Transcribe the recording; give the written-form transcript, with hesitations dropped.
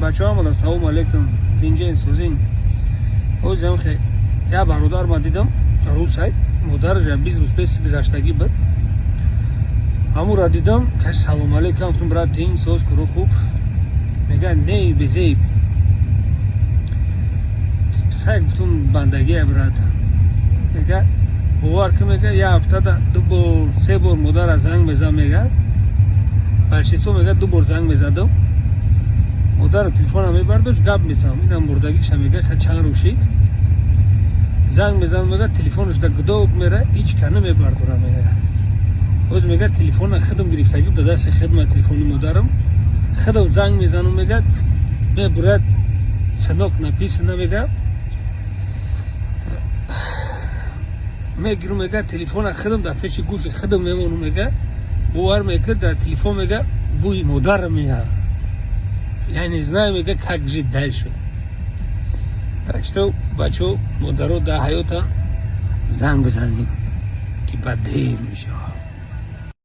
بچه هم سلام علیکم اینجا سوزین اوزم خیلی یا برادر ما دیدم روز های مادرش 20 روز پیش گذشتگی بود همون را دیدم که سلام علیکم گفتم برات دین سوز کرو خوب میگه نه بزیب خیلی گفتم بندگی برات میگه باور که میگه یه هفته دو بار سه بار مادر از زنگ میزنم میگه برشیسو میگه دو بار زنگ میزدم مادر تلفن هم میبردش گپ میزنم اینم مردگیش هم میگه خیلی چند روشید زنگ میزنم میگه تلفنش در گداوک میره هیچ کنه میبردورم میگه اوز میگه تلفن خودم گرفتگی بود دست خدمت تلفن مادرم خودم زنگ میزنم میگه میبرد سنوک نپیس نمیگه میگیرم میگه تلفن خودم در پیش گوش خودم میمونم میگه باور میگه در تلفن میگه بوی مادر میاد یعنی знаю میگه как жить дальше так что бачо مادر رو در حیاط زنگ بزنید که بعد دیر میشه